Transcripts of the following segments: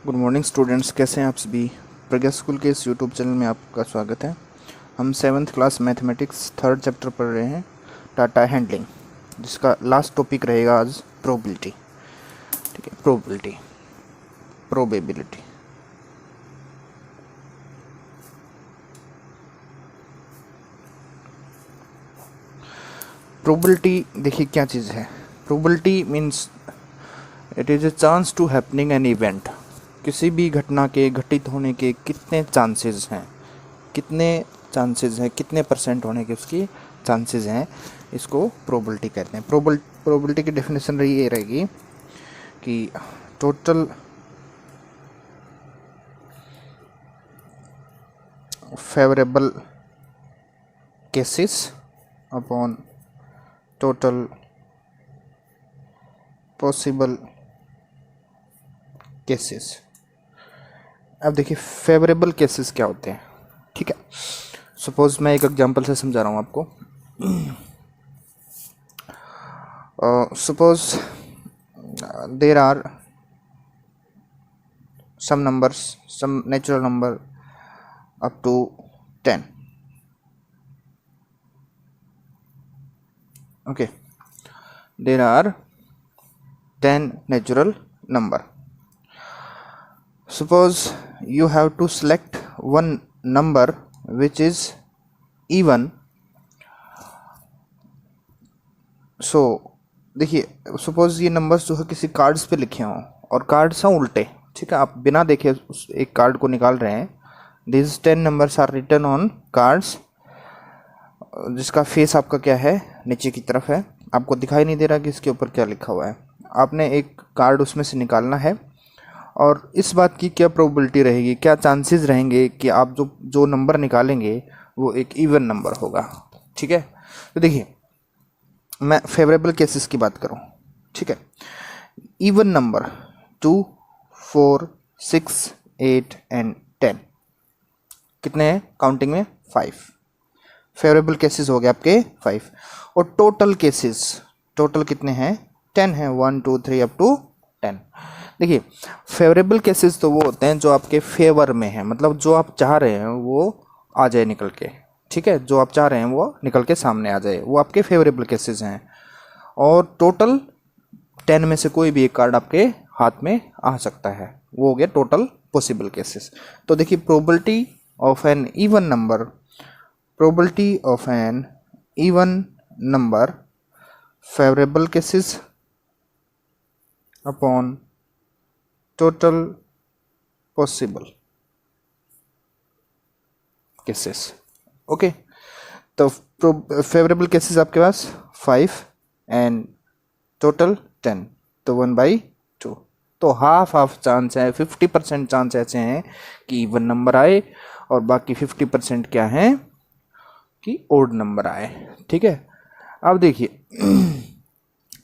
Good morning students, कैसे हैं आप सभी। प्रज्ञा स्कूल के इस यूट्यूब चैनल में आपका स्वागत है। हम 7th class mathematics 3rd chapter पढ़ रहे हैं, डाटा हैंडलिंग, जिसका लास्ट टॉपिक रहेगा आज प्रोबेबिलिटी। ठीक है, प्रोबेबिलिटी, प्रोबेबिलिटी। प्रोबेबिलिटी देखिए क्या चीज़ है। Probability means it is a chance to happening an event. किसी भी घटना के घटित होने के कितने चांसेस हैं, कितने परसेंट होने के उसकी चांसेस हैं, इसको प्रोबेबिलिटी कहते हैं। प्रोबेबिलिटी की डेफिनेशन ये रहेगी कि total favourable cases upon total possible cases. अब देखिए फेवरेबल केसेस क्या होते हैं। ठीक है, सपोज मैं एक एग्जांपल से समझा रहा हूँ आपको। Suppose there are some numbers, some natural number up to 10. Okay, there are 10 natural number. Suppose you have to select one number which is even. So देखिए, सपोज ये नंबर्स जो है किसी कार्ड्स पे लिखे हों और कार्ड्स हैं उल्टे। ठीक है, आप बिना देखे उस एक कार्ड को निकाल रहे हैं। These 10 numbers are written on cards, जिसका फेस आपका क्या है, नीचे की तरफ है। आपको दिखाई नहीं दे रहा कि इसके ऊपर क्या लिखा हुआ है। आपने एक कार्ड उसमें से निकालना है और इस बात की क्या प्रोबेबिलिटी रहेगी, क्या चांसेस रहेंगे कि आप जो नंबर निकालेंगे वो एक इवन नंबर होगा। ठीक है, तो देखिए मैं फेवरेबल केसेस की बात करूं। ठीक है, इवन नंबर 2, 4, 6, 8 एंड 10 कितने हैं काउंटिंग में? 5। फेवरेबल केसेस हो गए आपके 5। और टोटल केसेस, टोटल कितने हैं? 10 हैं, 1 2 3 अप टू 10। देखिए फेवरेबल केसेस तो वो होते हैं जो आपके फेवर में है, मतलब जो आप चाह रहे हैं वो आ जाए निकल के। ठीक है, जो आप चाह रहे हैं वो निकल के सामने आ जाए, वो आपके फेवरेबल केसेस हैं। और टोटल 10 में से कोई भी एक कार्ड आपके हाथ में आ सकता है, वो हो गया टोटल पॉसिबल केसेस। तो देखिए probability of an even number, probability of an even number, favorable cases upon total possible cases. Okay, तो फेवरेबल केसेस आपके पास 5 एंड टोटल 10, तो 1/2। तो हाफ चांस है, 50% चांस ऐसे हैं कि इवन नंबर आए और बाकी 50% क्या है कि ओड नंबर आए। ठीक है, अब देखिए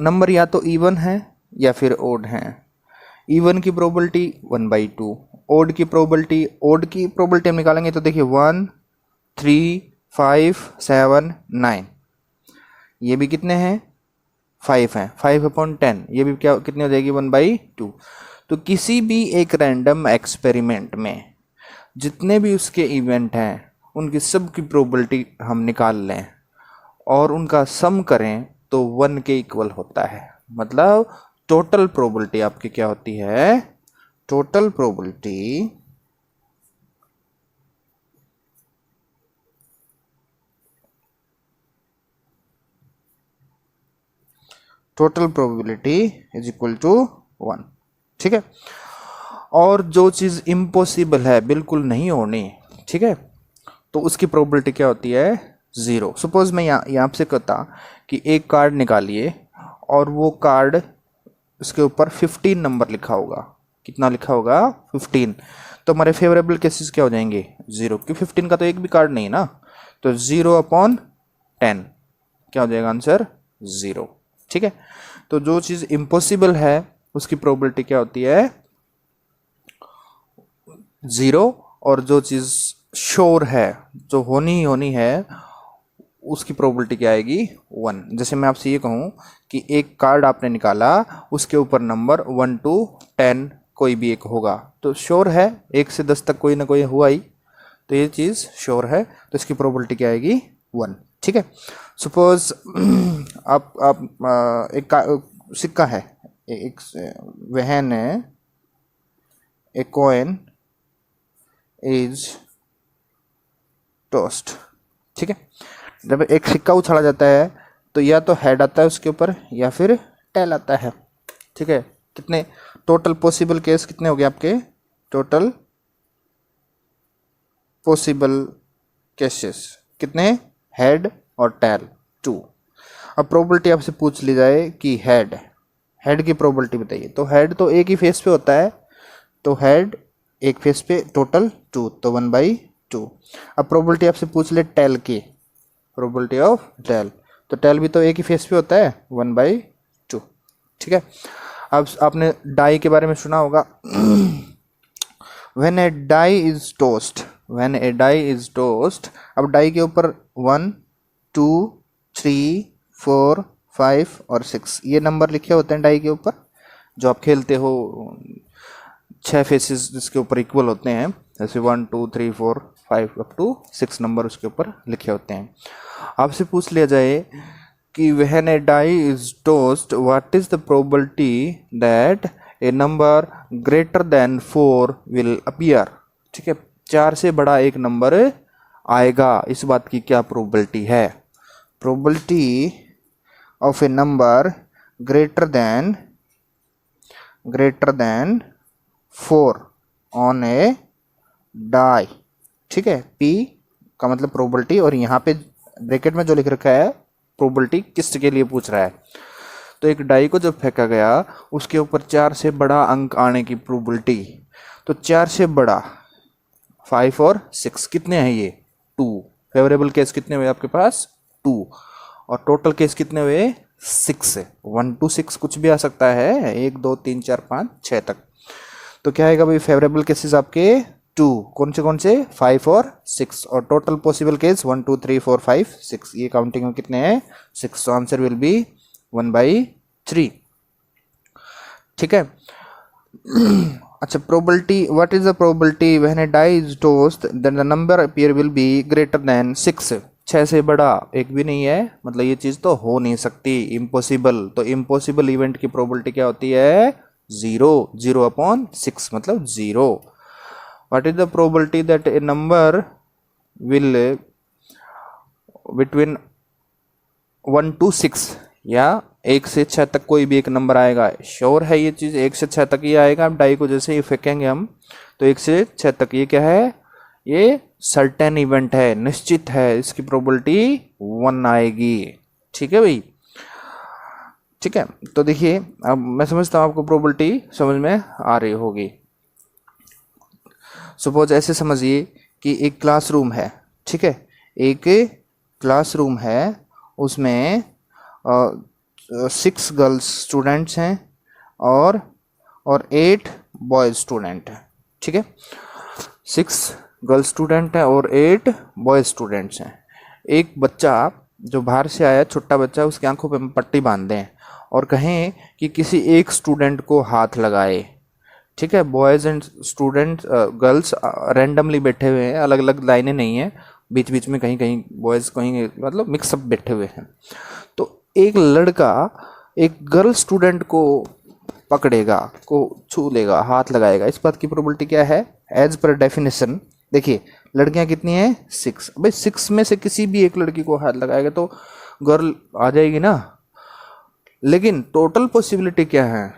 नंबर या तो इवन है या फिर ओड है। इवन की प्रोबेबिलिटी 1/2, ओड की प्रोबेबिलिटी हम निकालेंगे तो देखिए 1 3 5 7 9, ये भी कितने हैं? 5 हैं। 5/10 ये भी क्या कितनी हो जाएगी? 1/2। तो किसी भी एक रैंडम एक्सपेरिमेंट में जितने भी उसके इवेंट हैं उनकी सब की प्रोबेबिलिटी हम निकाल लें और उनका सम करें तो 1 के इक्वल होता है। मतलब टोटल प्रोबेबिलिटी आपकी क्या होती है? Total probability is equal to 1। ठीक है, और जो चीज़ इम्पॉसिबल है, बिल्कुल नहीं होनी, ठीक है, तो उसकी प्रोबेबिलिटी क्या होती है? 0। सपोज मैं यहाँ आपसे कहता कि एक कार्ड निकालिए और वो कार्ड उसके ऊपर 15 नंबर लिखा होगा। कितना लिखा होगा? 15। तो हमारे फेवरेबल केसेस क्या हो जाएंगे? 0, क्योंकि 15 का तो एक भी कार्ड नहीं ना। तो 0/10 क्या हो जाएगा आंसर? 0। ठीक है, तो जो चीज़ इम्पॉसिबल है उसकी प्रोबेबिलिटी क्या होती है? 0। और जो चीज़ श्योर है, जो होनी है, उसकी प्रोबेबिलिटी क्या आएगी? 1। जैसे मैं आपसे ये कहूँ कि एक कार्ड आपने निकाला, उसके ऊपर नंबर 1 to 10 कोई भी एक होगा, तो श्योर है 1 से 10 तक कोई ना कोई हुआ ही, तो ये चीज़ श्योर है, तो इसकी प्रोबेबिलिटी क्या आएगी 1। ठीक है। सपोज आप एक सिक्का है, एक वहन है, ए कॉइन इज टोस्ट। ठीक है। जब एक सिक्का उछाला जाता है तो या तो हेड आता है उसके ऊपर या फिर टेल आता है। ठीक है। कितने टोटल पॉसिबल केस कितने हो गए आपके? टोटल पॉसिबल केसेस कितने? हेड और टेल 2। अब प्रोबेबिलिटी आपसे पूछ ली जाए कि हेड की प्रोबेबिलिटी बताइए, तो हेड तो एक ही फेस पे होता है, तो हेड एक फेस पे टोटल 2, तो 1/2। अब प्रोबेबिलिटी आपसे पूछ ले टेल की, प्रोबेबिलिटी ऑफ टेल, तो टेल भी तो एक ही फेस पे होता है 1/2। ठीक है। अब आपने डाई के बारे में सुना होगा। When a die is tossed, अब डाई के ऊपर 1 2 3 4 5 और 6 ये नंबर लिखे होते हैं डाई के ऊपर, जो आप खेलते हो 6 फेसेस जिसके ऊपर इक्वल होते हैं, जैसे 1 2 3 4 5 अप टू 6 नंबर उसके ऊपर लिखे होते हैं। आपसे पूछ लिया जाए कि when a die is tossed what is the probability that a number greater than 4 will appear. ठीक है। 4 से बड़ा एक नंबर आएगा, इस बात की क्या प्रोबेबिलिटी है? Probability of a number greater than 4 on a die. ठीक है। P का मतलब प्रोबेबिलिटी, और यहाँ पे ब्रैकेट में जो लिख रखा है प्रोबेबिलिटी किसके लिए पूछ रहा है। तो एक डाई को जब फेंका गया उसके ऊपर 4 से बड़ा अंक आने की प्रोबेबिलिटी, तो 4 से बड़ा 5 और 6 कितने हैं? ये 2। फेवरेबल केस कितने हुए आपके पास? 2। और टोटल केस कितने हुए? 6। 1 to 6 कुछ भी आ सकता है, 1 2 3 4 5 6 तक। तो क्या आएगा भाई? फेवरेबल केसेस आपके 2, कौन से? 5 और 6। और टोटल पॉसिबल केस 1 2 3 4 5 6, ये काउंटिंग में कितने हैं? 6। तो आंसर विल बी 1/3। ठीक है। अच्छा, probability, what is the probability when a die is tossed then the number appear will be greater than 6। 6 से बड़ा एक भी नहीं है, मतलब ये चीज तो हो नहीं सकती, इम्पॉसिबल। तो इम्पॉसिबल इवेंट की प्रोबेबिलिटी क्या होती है? 0/6 मतलब 0। What is the probability that a number will between 1 to 6 या 1 से 6 तक कोई भी एक नंबर आएगा? श्योर है ये चीज़ 1 से 6 तक ही आएगा। अब डाई को जैसे ही फेंकेंगे हम तो 1 से 6 तक, ये क्या है? ये सर्टेन इवेंट है, निश्चित है, इसकी प्रोबेबिलिटी 1 आएगी। ठीक है भाई। ठीक है। तो देखिए, अब मैं समझता हूँ आपको प्रोबेबिलिटी समझ में आ रही होगी। सपोज ऐसे समझिए कि एक क्लासरूम है। ठीक है। एक क्लासरूम है, उसमें 6 गर्ल्स स्टूडेंट्स हैं और 8 बॉयज स्टूडेंट हैं। ठीक है। 6 गर्ल्स स्टूडेंट हैं और 8 बॉयज स्टूडेंट्स हैं। एक बच्चा जो बाहर से आया, छोटा बच्चा, उसकी आंखों पे पट्टी बांध दें और कहें कि किसी एक स्टूडेंट को हाथ लगाए। ठीक है। Boys and student girls randomly बैठे हुए हैं, अलग अलग लाइनें नहीं हैं, बीच बीच में कहीं कहीं बॉयज़ कहीं, मतलब मिक्सअप बैठे हुए हैं। तो एक लड़का एक गर्ल स्टूडेंट को पकड़ेगा, को छू लेगा, हाथ लगाएगा, इस बात की प्रोबेबिलिटी क्या है? एज पर डेफिनेशन देखिए, लड़कियां कितनी हैं? 6। भाई 6 में से किसी भी एक लड़की को हाथ लगाएगा तो गर्ल आ जाएगी ना। लेकिन टोटल पॉसिबिलिटी क्या है?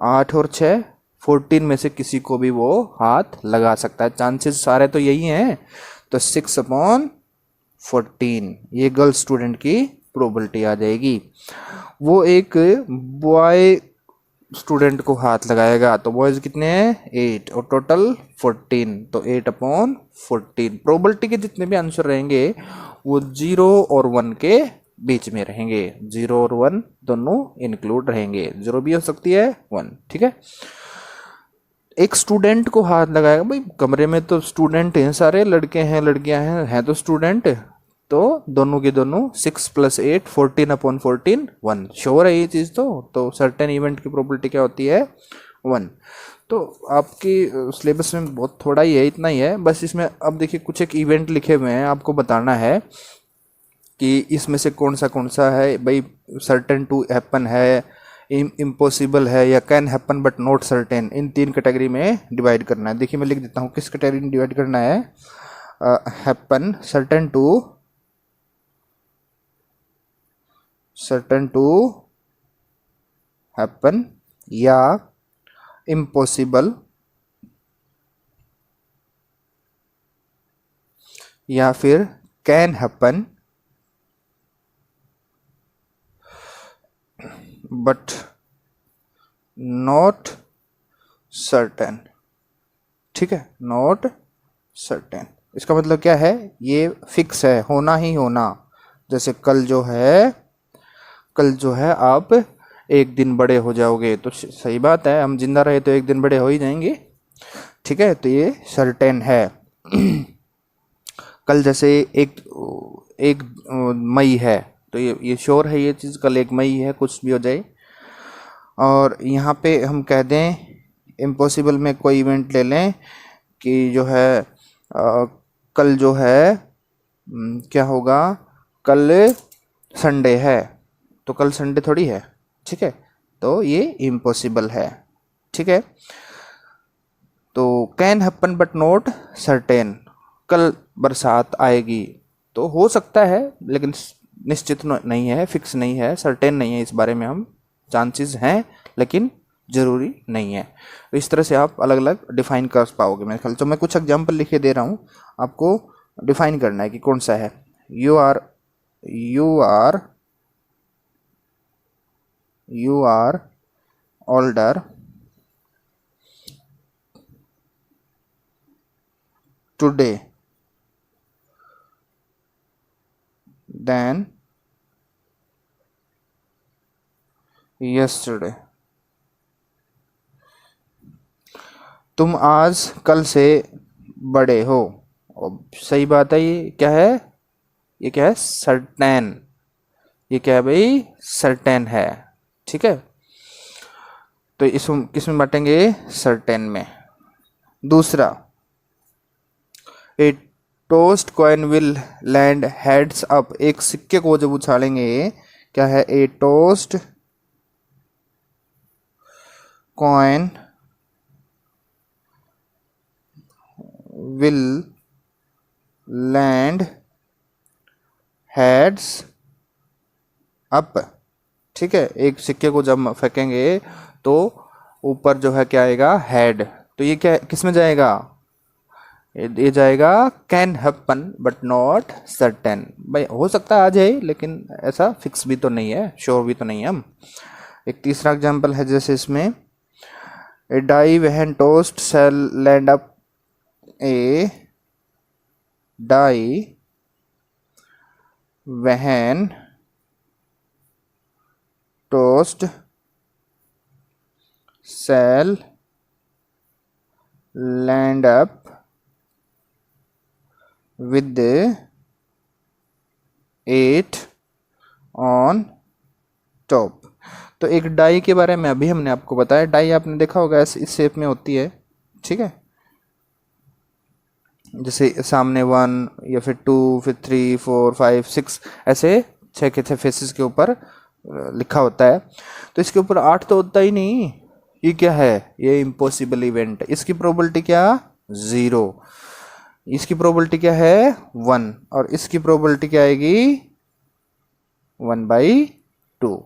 8 और 6 14 में से किसी को भी वो हाथ लगा सकता है। चांसेस सारे तो यही हैं। तो 6/14 ये गर्ल स्टूडेंट की प्रोबेबिलिटी आ जाएगी। वो एक बॉय स्टूडेंट को हाथ लगाएगा तो बॉयज कितने हैं? 8 और टोटल 14, तो 8/14। प्रोबेबिलिटी के जितने भी आंसर रहेंगे वो 0 और 1 के बीच में रहेंगे। 0 और 1 दोनों इंक्लूड रहेंगे, 0 भी हो सकती है 1। ठीक है। एक स्टूडेंट को हाथ लगाएगा, भाई कमरे में तो स्टूडेंट हैं सारे, लड़के हैं लड़कियां हैं तो स्टूडेंट, तो दोनों के दोनों 6 + 8 14/14 1। श्योर है ये चीज़ तो सर्टेन इवेंट की प्रोबेबिलिटी क्या होती है? 1। तो आपकी सिलेबस में बहुत थोड़ा ही है, इतना ही है बस। इसमें अब देखिए कुछ एक इवेंट लिखे हुए हैं, आपको बताना है कि इसमें से कौन सा है भाई। सर्टेन टू हैपन है, इम्पॉसिबल है, या can happen but not certain. In 3 category में डिवाइड करना है। देखिए मैं लिख देता हूँ किस कैटेगरी में डिवाइड करना है। हैपन, सर्टेन टू हैपन, या इम्पॉसिबल, या फिर can happen but not certain. ठीक है, नॉट सर्टेन इसका मतलब क्या है, ये फिक्स है, होना ही होना। जैसे कल जो है आप एक दिन बड़े हो जाओगे, तो सही बात है, हम जिंदा रहे तो एक दिन बड़े हो ही जाएंगे। ठीक है, तो ये सर्टेन है। कल जैसे एक मई है, तो ये श्योर है ये चीज़, कल 1 मई है, कुछ भी हो जाए। और यहाँ पे हम कह दें इम्पॉसिबल में कोई इवेंट ले लें कि जो है कल जो है क्या होगा, कल संडे है, तो कल संडे थोड़ी है। ठीक है, तो ये इम्पॉसिबल है। ठीक है, तो can happen but not certain, कल बरसात आएगी, तो हो सकता है लेकिन निश्चित नहीं है, फिक्स नहीं है, सर्टेन नहीं है। इस बारे में हम चांसेस हैं लेकिन ज़रूरी नहीं है। तो इस तरह से आप अलग अलग डिफाइन कर पाओगे मेरे ख्याल। तो मैं कुछ एग्जांपल लिखे दे रहा हूँ, आपको डिफाइन करना है कि कौन सा है। You are older today than yesterday। तुम आज कल से बड़े हो। और सही बात है, ये क्या है, ये क्या है, सर्टेन। ये क्या है भाई, सर्टेन है। ठीक है, तो इसमें किस में बांटेंगे, सर्टेन में। दूसरा, a tossed coin will land heads up. एक सिक्के को जब उछालेंगे, क्या है, a tossed coin will land heads up. ठीक है, एक सिक्के को जब फेंकेंगे तो ऊपर जो है क्या आएगा, हेड। तो ये क्या किस में जाएगा, ये जाएगा can happen but not certain. भाई हो सकता है आ जाए लेकिन ऐसा फिक्स भी तो नहीं है, श्योर भी तो नहीं है हम। एक तीसरा एग्जांपल है, जैसे इसमें a die when tossed shall land up, a die when tossed shall land up with it on top। तो एक डाई के बारे में अभी हमने आपको बताया। डाई आपने देखा होगा इस शेप में होती है। ठीक है, जैसे सामने 1 या फिर 2 फिर 3 4 5 6 ऐसे 6 के 6 फेसेस के ऊपर लिखा होता है। तो इसके ऊपर 8 तो होता ही नहीं। ये क्या है, ये इम्पॉसिबल इवेंट। इसकी प्रोबेबिलिटी क्या, 0। इसकी प्रोबेबिलिटी क्या है, 1। और इसकी प्रोबेबिलिटी क्या आएगी, 1/2।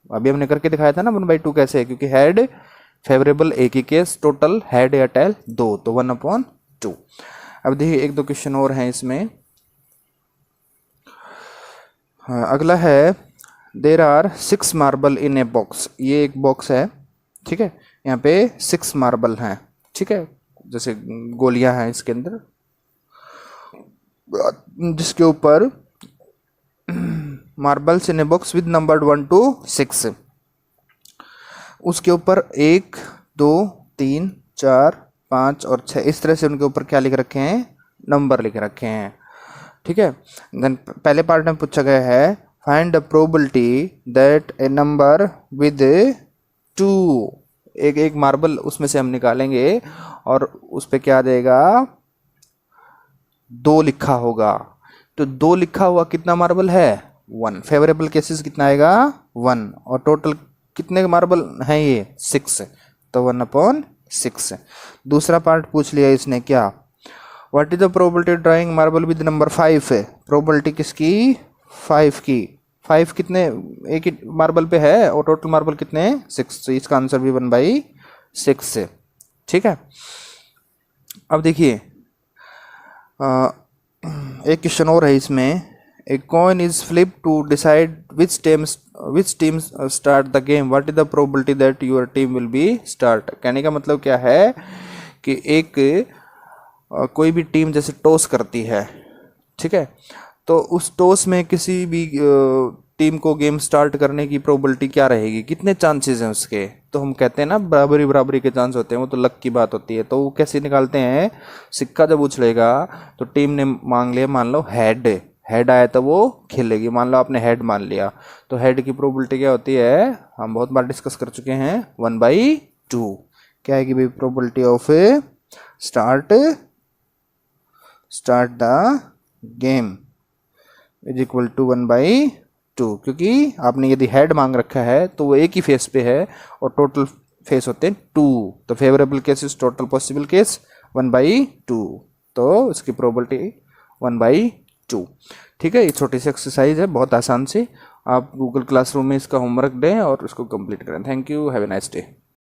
अभी हमने करके दिखाया था ना 1/2 कैसे है, क्योंकि हेड फेवरेबल एक ही केस, टोटल हेड या टेल 2, तो 1/2। अब देखिए 1-2 क्वेश्चन और हैं इसमें। हाँ, अगला है, there are 6 marble in a box. ये एक बॉक्स है। ठीक है, यहाँ पे 6 मार्बल हैं। ठीक है, जैसे गोलियां हैं इसके अंदर, जिसके ऊपर marbles in a box with number 1 to 6। उसके ऊपर 1 2 3 4 5 और 6 इस तरह से उनके ऊपर क्या लिख रखे हैं, नंबर लिख रखे हैं। ठीक है, देन पहले पार्ट में पूछा गया है, find the probability that a number with 2 एक एक मार्बल उसमें से हम निकालेंगे और उस पे क्या आ जाएगा, 2 लिखा होगा। तो 2 लिखा हुआ कितना मार्बल है, 1। फेवरेबल केसेस कितना आएगा, 1। और टोटल कितने मार्बल हैं ये, 6। तो 1/6। दूसरा पार्ट पूछ लिया इसने क्या, what is the probability drawing marble with number 5 है। प्रोबेबिलिटी किसकी, 5 की। 5 कितने एक ही मार्बल पे है और टोटल मार्बल कितने, 6। तो इसका आंसर भी 1/6 है। ठीक है। अब देखिए एक क्वेश्चन और है इसमें, a coin is flip to decide which team start the game, what is the probability that your team will be start. कहने का मतलब क्या है कि एक कोई भी टीम जैसे टॉस करती है, ठीक है, तो उस टॉस में किसी भी टीम को गेम स्टार्ट करने की प्रोबेबिलिटी क्या रहेगी, कितने चांसेस हैं उसके। तो हम कहते हैं ना बराबरी बराबरी के चांस होते हैं, वो तो लक की बात होती है। तो वो कैसे निकालते हैं, सिक्का जब उछलेगा तो टीम ने मांग लिया, मान लो हेड, हेड आया तो वो खेलेगी। मान लो आपने हेड मान लिया, तो हेड की प्रोबेबिलिटी क्या होती है, हम बहुत बार डिस्कस कर चुके हैं, 1/2। क्या है कि भाई probability of start the game is equal to 1/2, क्योंकि आपने यदि हेड मांग रखा है तो वो एक ही फेस पे है और टोटल फेस होते हैं 2। तो favourable case is total possible case 1/2, तो इसकी प्रोबेबिलिटी 1/2। ठीक है। ये छोटी सी एक्सरसाइज है, बहुत आसान सी। आप गूगल क्लासरूम में इसका होमवर्क दें और इसको कंप्लीट करें। Thank you, have a nice day.